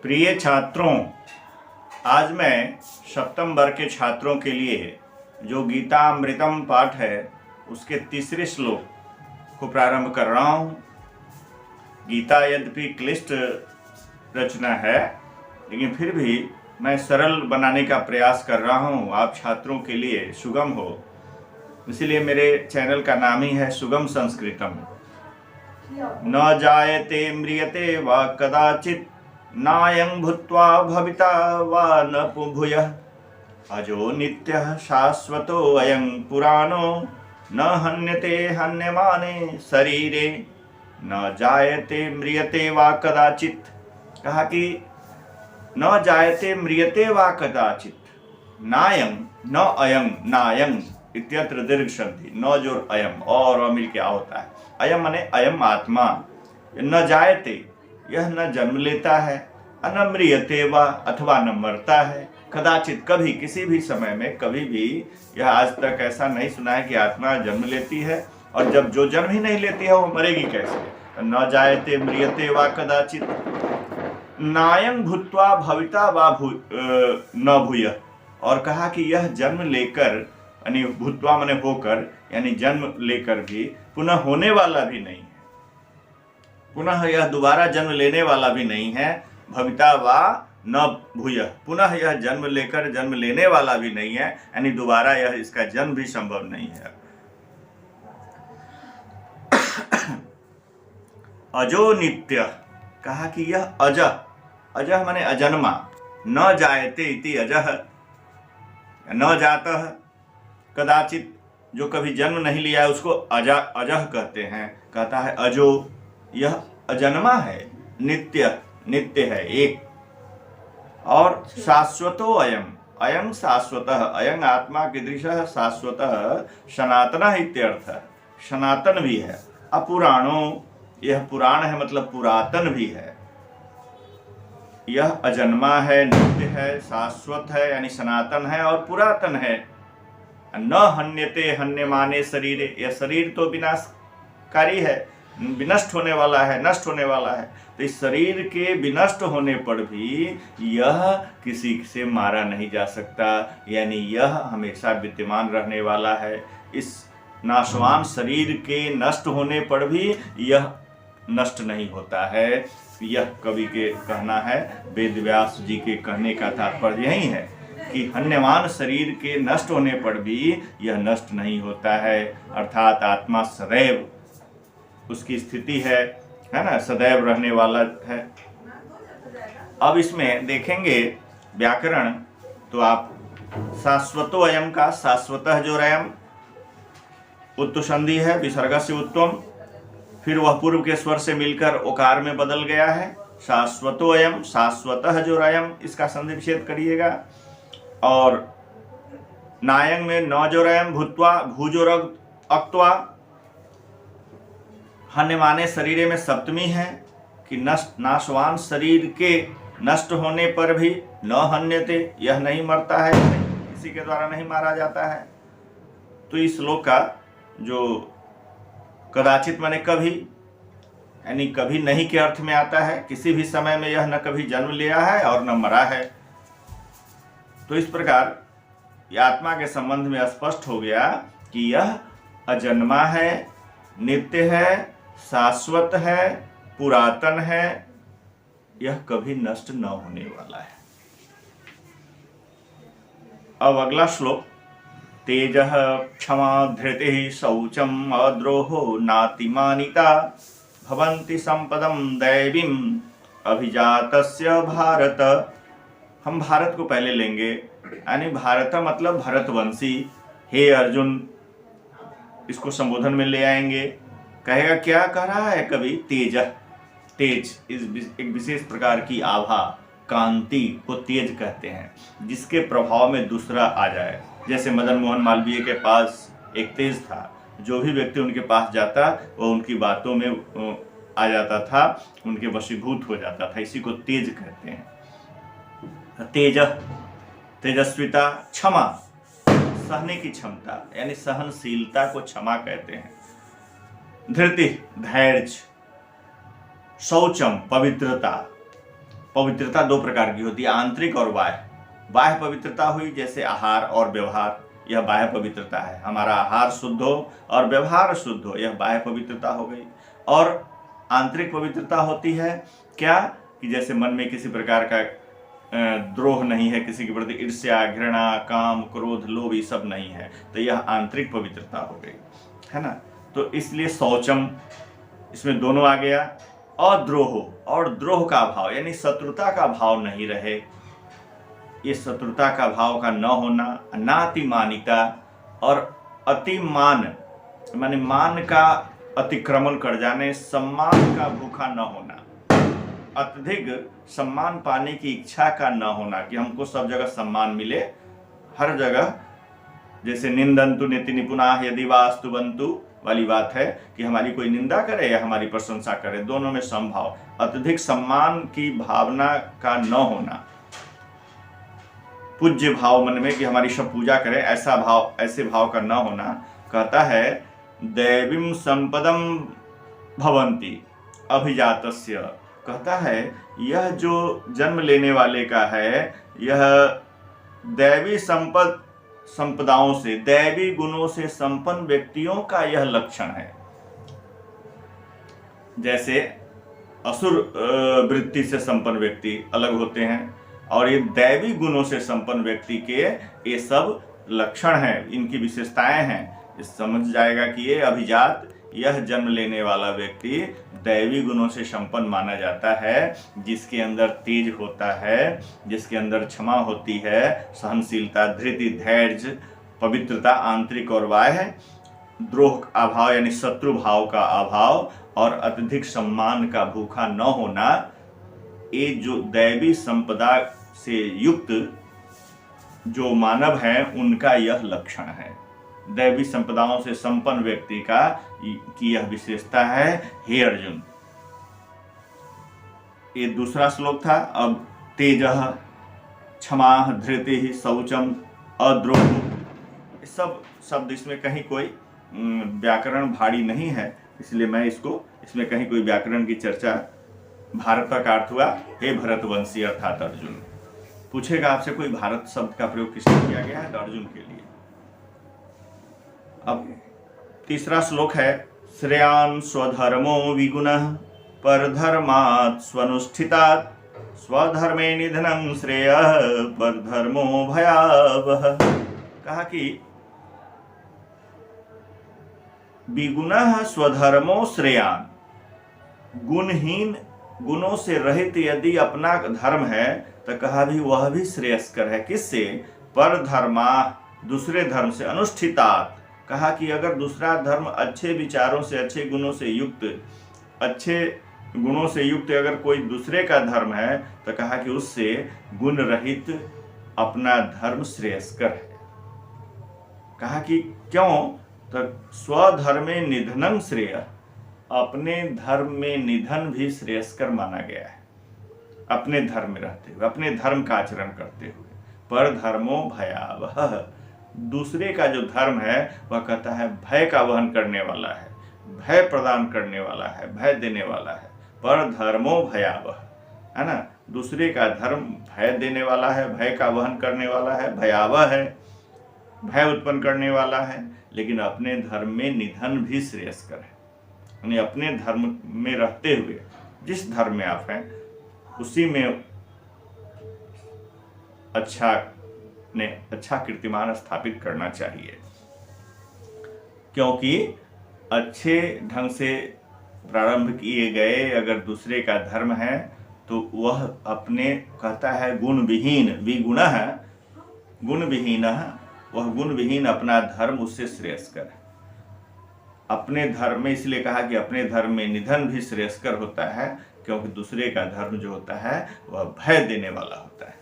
प्रिय छात्रों, आज मैं सप्तम वर्ग के छात्रों के लिए जो गीता अमृतम पाठ है उसके तीसरे श्लोक को प्रारंभ कर रहा हूँ। गीता यद्यपि क्लिष्ट रचना है, लेकिन फिर भी मैं सरल बनाने का प्रयास कर रहा हूँ, आप छात्रों के लिए सुगम हो। इसीलिए मेरे चैनल का नाम ही है सुगम संस्कृतम। न जायते म्रियते वा कदाचित् नायं भूत्वा भविता वा न भूयः अजो नित्यः शाश्वतो अयं पुराणो न हन्यते हन्यमाने शरीरे। न जायते म्रियते वा कदाचित्, कहा कि न जायते म्रियते वा कदाचित्, नायं न अयं, नायं इत्यत्र दीर्घ संधि, न जोर अयम और मिल के आ होता है। अयम माने अयम आत्मा। न जायते, यह न जन्म लेता है, न म्रियते वा अथवा न मरता है, कदाचित कभी, किसी भी समय में कभी भी। यह आज तक ऐसा नहीं सुना है कि आत्मा जन्म लेती है, और जब जो जन्म ही नहीं लेती है वो मरेगी कैसे। न जायते म्रियते वा कदाचित नायं भूत्वा भविता वा न भूयः, और कहा कि यह जन्म लेकर, यानी भूत्वा माने होकर, यानी जन्म लेकर भी पुनः होने वाला भी नहीं है, पुनः यह दोबारा जन्म लेने वाला भी नहीं है। भविता वा न भूयः, पुनः यह जन्म लेकर जन्म लेने वाला भी नहीं है, यानी दोबारा यह इसका जन्म भी संभव नहीं है। अजो नित्य, कहा कि यह अजह, अजह माने अजन्मा। न जायते इति अजह, न जातः, कदाचित जो कभी जन्म नहीं लिया है उसको अजह कहते हैं। कहता है अजो, यह अजन्मा है, नित्य, नित्य है, एक। और शाश्वतो अयम, अयम शाश्वतः, अयं आत्मा कीदृशः शाश्वतः सनातनः इत्यर्थ, सनातन भी है। अपुराणो, यह पुराण है मतलब पुरातन भी है। यह अजन्मा है, नित्य है, शाश्वत है यानी सनातन है और पुरातन है। न हन्यते हन्यमाने शरीरे, यह शरीर तो विनाशकारी है, विनष्ट होने वाला है, नष्ट होने वाला है। तो इस शरीर के विनष्ट होने पर भी यह किसी से मारा नहीं जा सकता, यानी यह हमेशा विद्यमान रहने वाला है। इस नाशवान शरीर के नष्ट होने पर भी यह नष्ट नहीं होता है। यह कवि के कहना है, वेद व्यास जी के कहने का तात्पर्य यही है कि हन्यमान शरीर के नष्ट होने पर भी यह नष्ट नहीं होता है, अर्थात आत्मा सदैव उसकी स्थिति है ना, सदैव रहने वाला है। अब इसमें देखेंगे व्याकरण, तो आप शाश्वतो अयम का शाश्वतः जो रयम उत्तु संधि है, विसर्ग से उत्तम, फिर वह पूर्व के स्वर से मिलकर ओकार में बदल गया है। शाश्वतो अयम, शाश्वतः जो रयम, इसका संधि विच्छेद करिएगा। और नायंग में न जो रयम भूत्वा, भूजो रग अक्त्वा, हन्यमाने शरीरे में सप्तमी है कि नष्ट, नाशवान शरीर के नष्ट होने पर भी न हन्यते, यह नहीं मरता है, किसी के द्वारा नहीं मारा जाता है। तो इस श्लोक का जो कदाचित माने कभी, यानी कभी नहीं के अर्थ में आता है। किसी भी समय में यह न कभी जन्म लिया है और न मरा है। तो इस प्रकार यह आत्मा के संबंध में स्पष्ट हो गया कि यह अजन्मा है, नित्य है, शाश्वत है, पुरातन है, यह कभी नष्ट न होने वाला है। अब अगला श्लोक, तेजः क्षमा धृतिः शौचम अद्रोहो नातिमानिता भवन्ति संपदम दैवीम अभिजातस्य भारत। हम भारत को पहले लेंगे, यानी भारत मतलब भरतवंशी। हे अर्जुन, इसको संबोधन में ले आएंगे। कहेगा, क्या कह रहा है कवि? तेज, तेज इस एक विशेष प्रकार की आभा, कांति को तेज कहते हैं, जिसके प्रभाव में दूसरा आ जाए। जैसे मदन मोहन मालवीय के पास एक तेज था, जो भी व्यक्ति उनके पास जाता वो उनकी बातों में आ जाता था, उनके वशीभूत हो जाता था। इसी को तेज कहते हैं। तेज, तेजस्विता, क्षमा, सहने की क्षमता, यानी सहनशीलता को क्षमा कहते हैं। धृति, धैर्य, शौचम, पवित्रता, पवित्रता दो प्रकार की होती है, आंतरिक और बाह्य। बाह्य पवित्रता हुई जैसे आहार और व्यवहार, यह बाह्य पवित्रता है। हमारा आहार शुद्ध हो और व्यवहार शुद्ध हो, यह बाह्य पवित्रता हो गई। और आंतरिक पवित्रता होती है क्या, कि जैसे मन में किसी प्रकार का द्रोह नहीं है, किसी के प्रति ईर्ष्या, घृणा, काम, क्रोध, लोभ, ये सब नहीं है, तो यह आंतरिक पवित्रता हो गई, है ना। तो इसलिए शौचम, इसमें दोनों आ गया। अद्रोह, और द्रोह का भाव यानी शत्रुता का भाव नहीं रहे, ये शत्रुता का भाव का न होना। नातिमानिता, और अतिमान माने मान का अतिक्रमण कर जाने, सम्मान का भूखा न होना, अत्यधिक सम्मान पाने की इच्छा का न होना, कि हमको सब जगह सम्मान मिले, हर जगह। जैसे निंदन्तु नेति निपुणाः यदि वा स्तुवन्तु वाली बात है, कि हमारी कोई निंदा करे या हमारी प्रशंसा करे, दोनों में समभाव। अत्यधिक सम्मान की भावना का न होना, पूज्य भाव मन में कि हमारी सब पूजा करें, ऐसा भाव, ऐसे भाव का न होना। कहता है दैवीं संपदम भवन्ति अभिजातस्य, कहता है यह जो जन्म लेने वाले का है, यह दैवी संपदाओं से, दैवी गुणों से संपन्न व्यक्तियों का यह लक्षण है। जैसे असुर वृत्ति से संपन्न व्यक्ति अलग होते हैं, और ये दैवी गुणों से संपन्न व्यक्ति के ये सब लक्षण हैं, इनकी विशेषताएं हैं। इस समझ जाएगा कि ये अभिजात, यह जन्म लेने वाला व्यक्ति दैवी गुणों से संपन्न माना जाता है, जिसके अंदर तेज होता है, जिसके अंदर क्षमा होती है, सहनशीलता, धैर्य, धैर्य, पवित्रता आंतरिक और बाह्य, द्रोह का अभाव यानी शत्रु भाव का अभाव, और अत्यधिक सम्मान का भूखा न होना। ये जो दैवी संपदा से युक्त जो मानव हैं, उनका यह लक्षण है। दैवी संपदाओं से संपन्न व्यक्ति का की यह विशेषता है। हे अर्जुन, ये दूसरा श्लोक था। अब तेजः, क्षमा, धृतिः, शौचम, अद्रोह, सब शब्द इसमें कहीं कोई व्याकरण भारी नहीं है, इसलिए मैं इसमें कहीं कोई व्याकरण की चर्चा। भारत का अर्थ हुआ हे भरतवंशी अर्थात अर्जुन। पूछेगा आपसे कोई भारत शब्द का प्रयोग किसने किया गया है, तो अर्जुन के लिए। अब तीसरा श्लोक है श्रेयान् स्वधर्मो विगुणः परधर्मात् स्वनुष्ठितात् स्वधर्मे निधनं श्रेयः परधर्मो भयावह। कहा कि विगुणः स्वधर्मो श्रेयान्, गुणहीन, गुणों से रहित यदि अपना धर्म है तो कहा भी वह भी श्रेयस्कर है। किससे? परधर्मा, दूसरे धर्म से, अनुष्ठितात्, कहा कि अगर दूसरा धर्म अच्छे विचारों से, अच्छे गुणों से युक्त, अच्छे गुणों से युक्त अगर कोई दूसरे का धर्म है तो कहा कि उससे गुण रहित अपना धर्म श्रेयस्कर है। कहा कि क्यों? तो स्वधर्मे निधनं श्रेय, अपने धर्म में निधन भी श्रेयस्कर माना गया है। अपने धर्म में रहते हुए, अपने धर्म का आचरण करते हुए। पर धर्मो भयावह, दूसरे का जो धर्म है वह कहता है भय का वहन करने वाला है, भय प्रदान करने वाला है, भय देने वाला है। पर धर्मो भयावह, है ना, दूसरे का धर्म भय देने वाला है, भय का वहन करने वाला है, भयावह है, भय उत्पन्न करने वाला है। लेकिन अपने धर्म में निधन भी श्रेयस्कर है, यानी अपने धर्म में रहते हुए, जिस धर्म में आप हैं उसी में अच्छा कीर्तिमान स्थापित करना चाहिए। क्योंकि अच्छे ढंग से प्रारंभ किए गए अगर दूसरे का धर्म है तो वह अपने, कहता है गुण विहीन, विगुणः गुण विहीन, वह गुण विहीन अपना धर्म उससे श्रेयस्कर है। अपने धर्म में, इसलिए कहा कि अपने धर्म में निधन भी श्रेयस्कर होता है, क्योंकि दूसरे का धर्म जो होता है वह भय देने वाला होता है।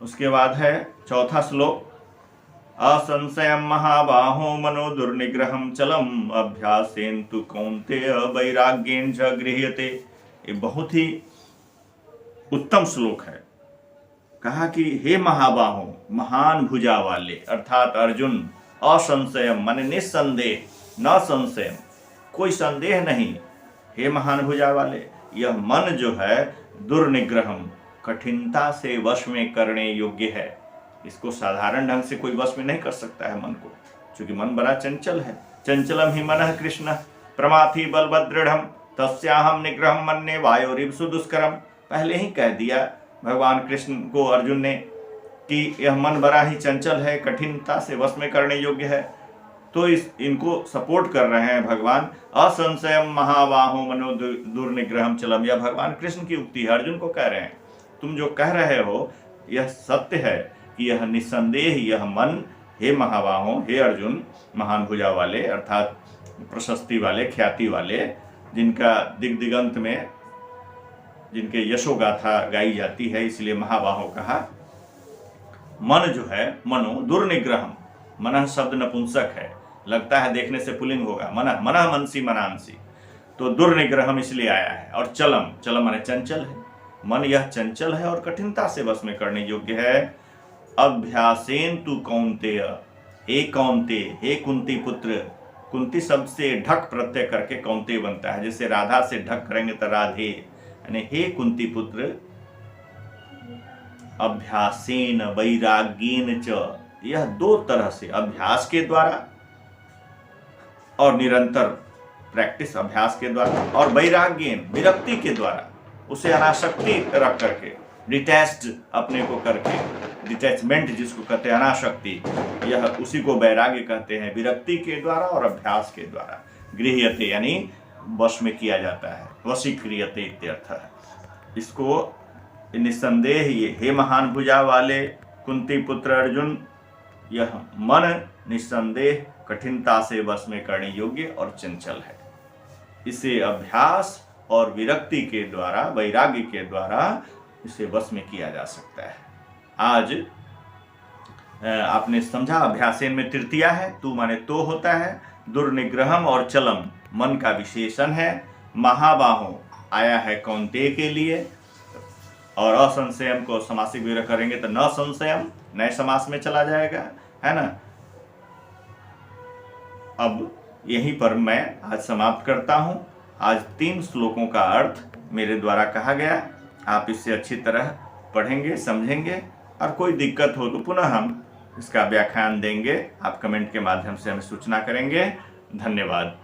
उसके बाद है चौथा श्लोक, असंशयं महाबाहो मनो दुर्निग्रहं चलम अभ्यासेन तु कौन्तेय वैराग्येन च गृह्यते। ये बहुत ही उत्तम श्लोक है। कहा कि हे महाबाहो, महान भुजा वाले, अर्थात अर्जुन, असंशयम माने निस्संदेह, न संशय, कोई संदेह नहीं, हे महान भुजा वाले, यह मन जो है दुर्निग्रहम, कठिनता से वश में करने योग्य है। इसको साधारण ढंग से कोई वश में नहीं कर सकता है मन को, क्योंकि मन बड़ा चंचल है। चंचलम ही मनः कृष्ण प्रमाथि बलभद्रढ़ तस्याहम निग्रहम मन्ये वायोरिव सुदुष्करम। पहले ही कह दिया भगवान कृष्ण को अर्जुन ने कि यह मन बड़ा ही चंचल है, कठिनता से वश में करने योग्य है। तो इनको सपोर्ट कर रहे हैं भगवान। असंशयम महाबाहो मनो दुर्निग्रहम चलम, यह भगवान कृष्ण की उक्ति है, अर्जुन को कह रहे हैं तुम जो कह रहे हो यह सत्य है कि यह निस्संदेह यह मन, हे महाबाहो, हे अर्जुन, महान भुजा वाले अर्थात प्रशस्ति वाले, ख्याति वाले, जिनका दिग्दिगंत में जिनके यशोगाथा गाई जाती है, इसलिए महाबाहो कहा। मन जो है, मनो दुर्निग्रहम, मनः शब्द नपुंसक है, लगता है देखने से पुल्लिंग होगा, मनः मनः मनसी मनांसी, तो दुर्निग्रहम इसलिए आया है। और चलम, चलम माने चंचल है, मन यह चंचल है और कठिनता से वश में करने योग्य है। अभ्यासेन तु कौन्तेय, ए कौन्ते, हे कुंती पुत्र, कुंती शब्द से ढक प्रत्यय करके कौन्ते बनता है, जैसे राधा से ढक करेंगे तो राधे, यानी हे कुंती पुत्र। अभ्यासेन वैराग्येन च, यह दो तरह से, अभ्यास के द्वारा और निरंतर प्रैक्टिस अभ्यास के द्वारा, और वैराग्येन विरक्ति के द्वारा, उसे अनासक्ति रख करके, डिटैच्ड अपने को करके, डिटैचमेंट जिसको कहते हैं अनासक्ति, यह उसी को वैराग्य कहते हैं। विरक्ति के द्वारा और अभ्यास के द्वारा गृह्यते यानी वश में किया जाता है, वशीक्रियते इत्यर्थ है। इसको निस्संदेह ये, हे महान भुजा वाले कुंती पुत्र अर्जुन, यह मन निस्संदेह कठिनता से वश में करने योग्य और चंचल है। इसे अभ्यास और विरक्ति के द्वारा, वैराग्य के द्वारा इसे वश में किया जा सकता है। आज आपने समझा, अभ्यासेन में तृतीया है, तू माने तो होता है, दुर्निग्रहम और चलम मन का विशेषण है, महाबाहो आया है कौन्तेय के लिए, और असंशयम को समासिक विग्रह करेंगे तो न संशयम नए समास में चला जाएगा, है ना। अब यहीं पर मैं आज समाप्त करता हूं। आज 3 श्लोकों का अर्थ मेरे द्वारा कहा गया, आप इससे अच्छी तरह पढ़ेंगे, समझेंगे, और कोई दिक्कत हो तो पुनः हम इसका व्याख्यान देंगे। आप कमेंट के माध्यम से हमें सूचना करेंगे। धन्यवाद।